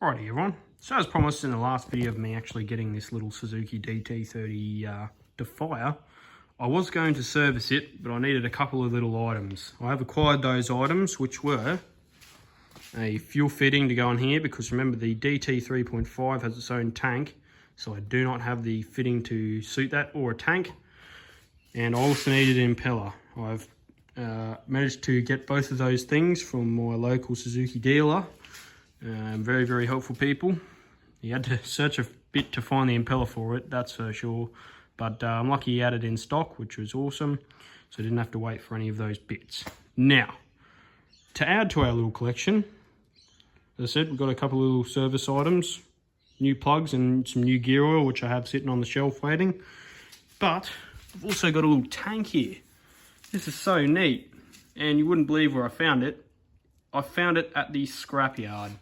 Alrighty everyone, so as promised in the last video of me actually getting this little Suzuki DT30 to fire, I was going to service it, but I needed a couple of little items. I have acquired those items, which were a fuel fitting to go on here, because remember the DT 3.5 has its own tank, so I do not have the fitting to suit that or a tank. And I also needed an impeller. I've managed to get both of those things from my local Suzuki dealer. Very, very helpful people. You had to search a bit to find the impeller for it, that's for sure. But I'm lucky he had it in stock, which was awesome. So I didn't have to wait for any of those bits. Now, to add to our little collection, as I said, we've got a couple of little service items, new plugs and some new gear oil, which I have sitting on the shelf waiting. But I've also got a little tank here. This is so neat, and you wouldn't believe where I found it. I found it at the scrapyard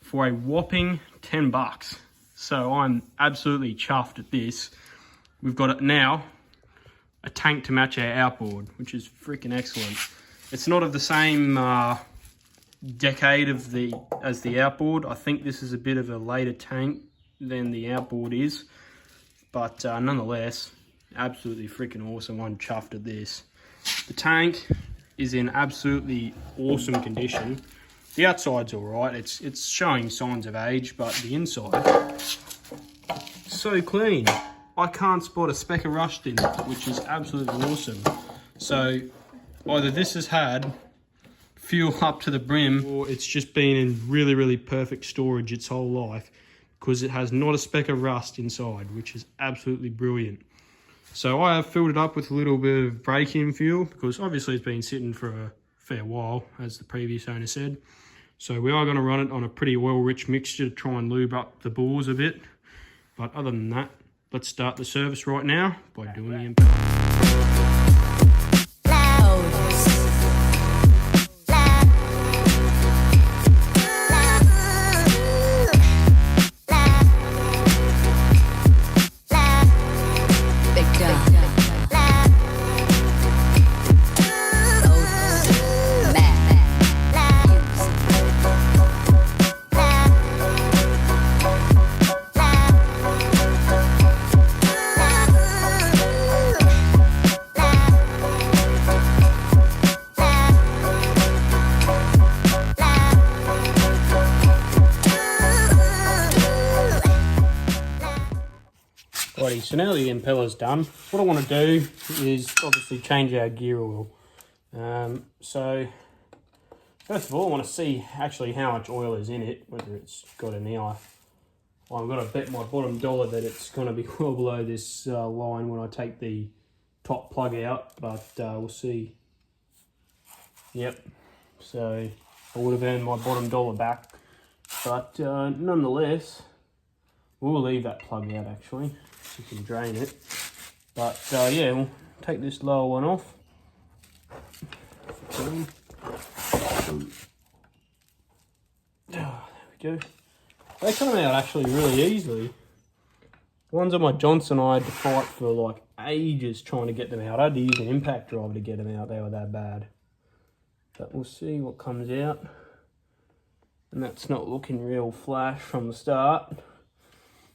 for a whopping 10 bucks. So I'm absolutely chuffed at this. We've got it now, a tank to match our outboard, which is freaking excellent. It's not of the same decade as the outboard. I think this is a bit of a later tank than the outboard is, but nonetheless, absolutely freaking awesome. I'm chuffed at this. The tank is in absolutely awesome condition. The outside's all right. It's showing signs of age, but the inside, so clean. I can't spot a speck of rust in it, which is absolutely awesome. So either this has had fuel up to the brim, or it's just been in really, really perfect storage its whole life, because it has not a speck of rust inside, which is absolutely brilliant. So I have filled it up with a little bit of break-in fuel, because obviously it's been sitting for a fair while, as the previous owner said. So we are going to run it on a pretty oil-rich mixture to try and lube up the bores a bit. But other than that, let's start the service right now by doing the impeller. Alrighty, so now the impeller's done, what I want to do is obviously change our gear oil. So first of all, I want to see actually how much oil is in it, whether it's got any. I've got to bet my bottom dollar that it's going to be well below this line when I take the top plug out, but we'll see. Yep, so I would have earned my bottom dollar back, but nonetheless, we'll leave that plug out actually, so you can drain it. But yeah, we'll take this lower one off. There we go. They come out actually really easily. The ones on my Johnson I had to fight for like ages trying to get them out. I had to use an impact driver to get them out, they were that bad. But we'll see what comes out. And that's not looking real flash from the start.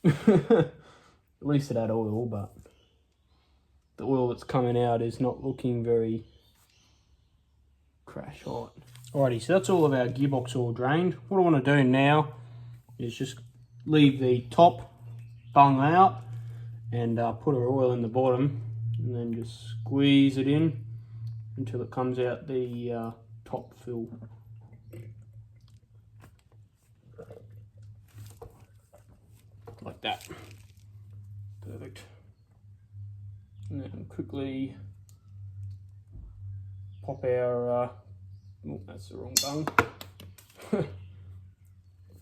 At least it had oil, but the oil that's coming out is not looking very crash hot. Alrighty, so that's all of our gearbox oil drained. What I want to do now is just leave the top bung out and put our oil in the bottom, and then just squeeze it in until it comes out the top fill. Like that. Perfect. And then quickly pop our, oh, that's the wrong bung.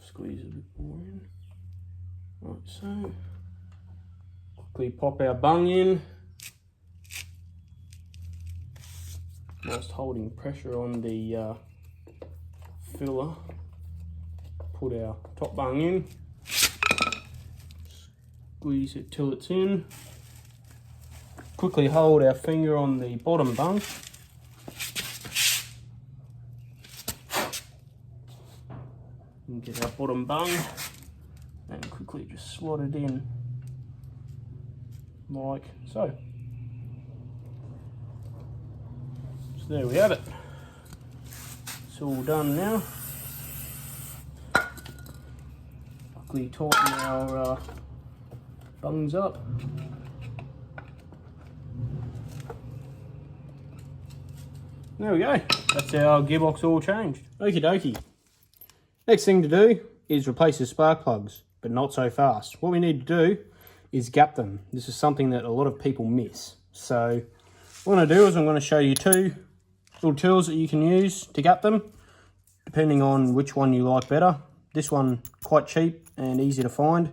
Squeeze a bit more in. Right, so quickly pop our bung in whilst holding pressure on the filler. Put our top bung in. Squeeze it till it's in. Quickly hold our finger on the bottom bung. And get our bottom bung and quickly just slot it in like so. So there we have it. It's all done now. Quickly tighten our bungs up. There we go. That's our gearbox all changed. Okie dokie. Next thing to do is replace the spark plugs, but not so fast. What we need to do is gap them. This is something that a lot of people miss. So what I'm going to do is I'm going to show you two little tools that you can use to gap them, depending on which one you like better. This one quite cheap and easy to find,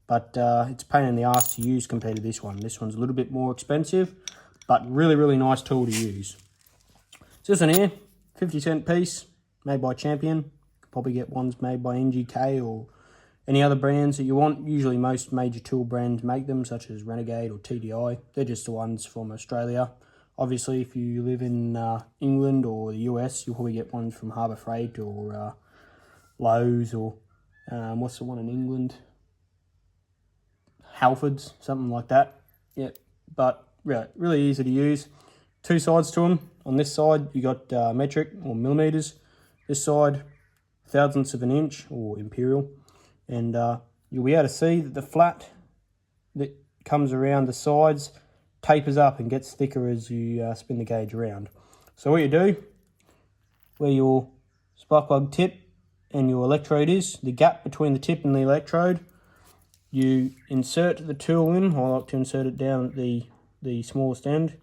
but it's a pain in the ass to use compared to this one. This one's a little bit more expensive, but really nice tool to use. So this one here, 50-cent piece, made by Champion. Could probably get ones made by NGK or any other brands that you want. Usually most major tool brands make them, such as Renegade or TDI. They're just the ones from Australia. Obviously, if you live in England or the US, you'll probably get ones from Harbour Freight or Lowe's or what's the one in England? Halfords, something like that. Yeah, but really easy to use. Two sides to them. On this side, you got metric or millimeters. This side, thousandths of an inch or imperial. And you'll be able to see that the flat that comes around the sides tapers up and gets thicker as you spin the gauge around. So what you do, where your spark plug tip and your electrode is, the gap between the tip and the electrode, you insert the tool in. I like to insert it down at the smallest end,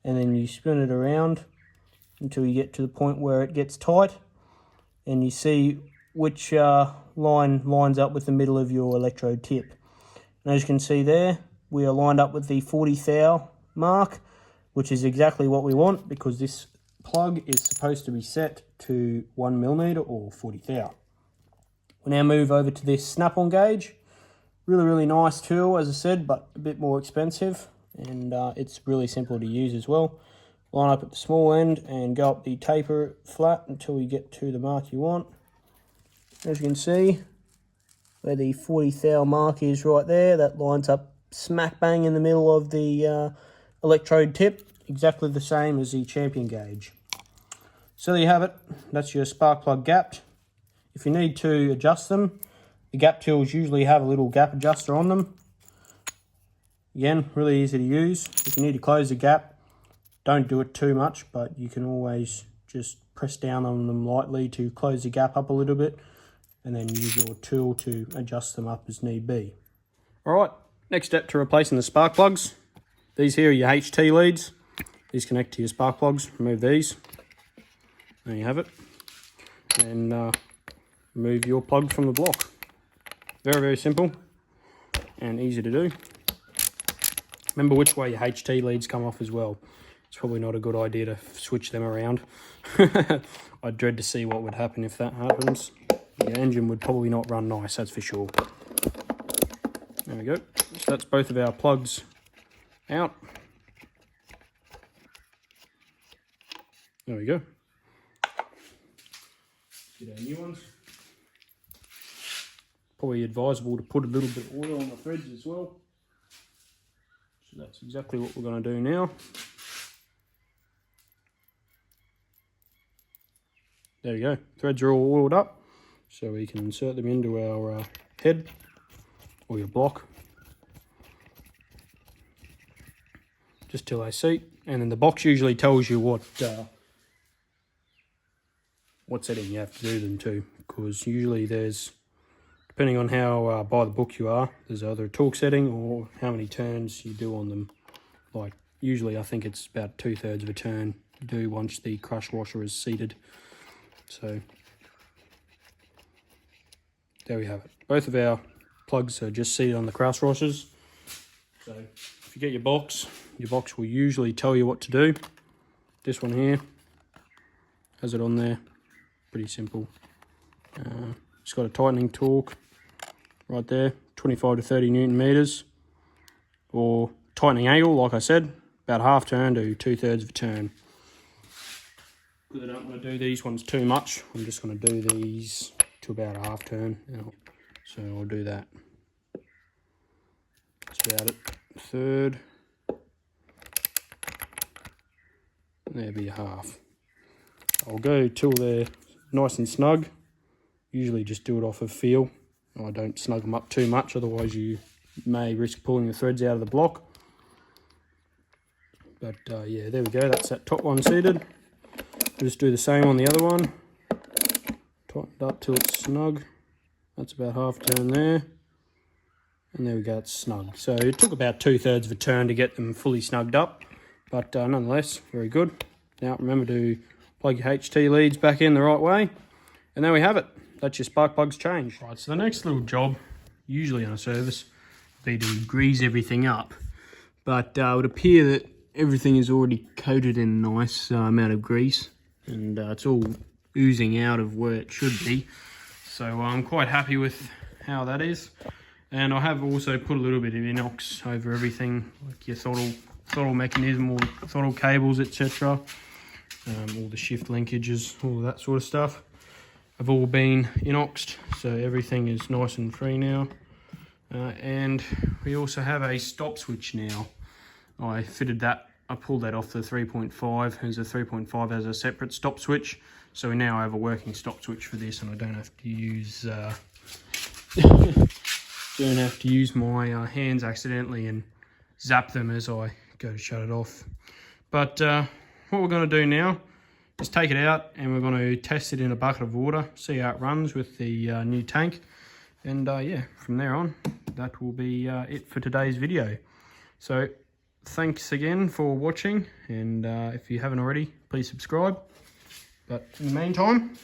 and then you spin it around until you get to the point where it gets tight, and you see which line lines up with the middle of your electrode tip. And as you can see there, we are lined up with the 40 thou mark, which is exactly what we want because this plug is supposed to be set to 1 millimeter or 40 thou. We now move over to this snap-on gauge. Really nice tool, as I said, but a bit more expensive, and it's really simple to use as well. Line up at the small end and go up the taper flat until you get to the mark you want. As you can see, where the 40 thou mark is right there, that lines up smack bang in the middle of the electrode tip, exactly the same as the Champion gauge. So there you have it. That's your spark plug gapped. If you need to adjust them, the gap tools usually have a little gap adjuster on them. Again, really easy to use. If you need to close the gap, don't do it too much, but you can always just press down on them lightly to close the gap up a little bit, and then use your tool to adjust them up as need be. All right, next step to replacing the spark plugs. These here are your HT leads. These connect to your spark plugs. Remove these. There you have it. And remove your plug from the block. Very simple and easy to do. Remember which way your HT leads come off as well. It's probably not a good idea to switch them around. I dread to see what would happen if that happens. Your engine would probably not run nice, that's for sure. There we go. So that's both of our plugs out. There we go. Get our new ones. Probably advisable to put a little bit of oil on the threads as well. So that's exactly what we're going to do now. There we go. Threads are all oiled up, so we can insert them into our head or your block. Just till they seat, and then the box usually tells you what setting you have to do them to, because usually there's, depending on how by the book you are, there's either a torque setting or how many turns you do on them. Like usually I think it's about 2/3 of a turn you do once the crush washer is seated. So there we have it. Both of our plugs are just seated on the crush washers. So if you get your box will usually tell you what to do. This one here has it on there. Pretty simple. It's got a tightening torque right there, 25 to 30 Newton meters, or tightening angle, like I said, about half turn to 2/3 of a turn. Because I don't want to do these ones too much, I'm just going to do these to about a half turn. So I'll do that. That's about it. Third. There'll be a half. I'll go till they're nice and snug. Usually just do it off of feel. I don't snug them up too much, otherwise you may risk pulling the threads out of the block. But yeah, there we go. That's that top one seated. Just do the same on the other one. Tighten it up till it's snug. That's about half turn there. And there we go, it's snug. So it took about 2/3 of a turn to get them fully snugged up. But nonetheless, very good. Now remember to plug your HT leads back in the right way. And there we have it. That's your spark plugs changed. Right, so the next little job, usually on a service, would be to grease everything up. But it would appear that everything is already coated in a nice amount of grease. And it's all oozing out of where it should be. So I'm quite happy with how that is. And I have also put a little bit of inox over everything, like your throttle mechanism, all the throttle cables, etc. All the shift linkages, all that sort of stuff have all been inoxed, so everything is nice and free now. And we also have a stop switch now. I fitted that, I pulled that off the 3.5, as a 3.5 has a separate stop switch, so we now have a working stop switch for this, and I don't have to use my hands accidentally and zap them as I go to shut it off. But what we're going to do now is take it out and we're going to test it in a bucket of water, see how it runs with the new tank. And yeah, from there on, that will be it for today's video. So thanks again for watching, and if you haven't already, please subscribe. But in the meantime,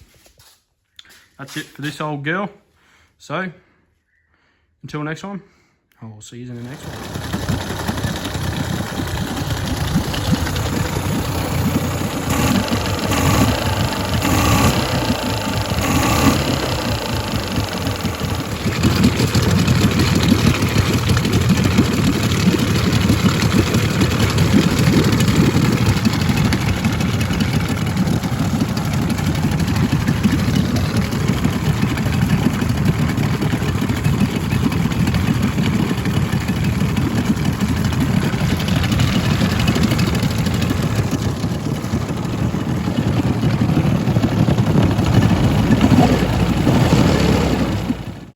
that's it for this old girl. So until next time, I'll see you in the next one.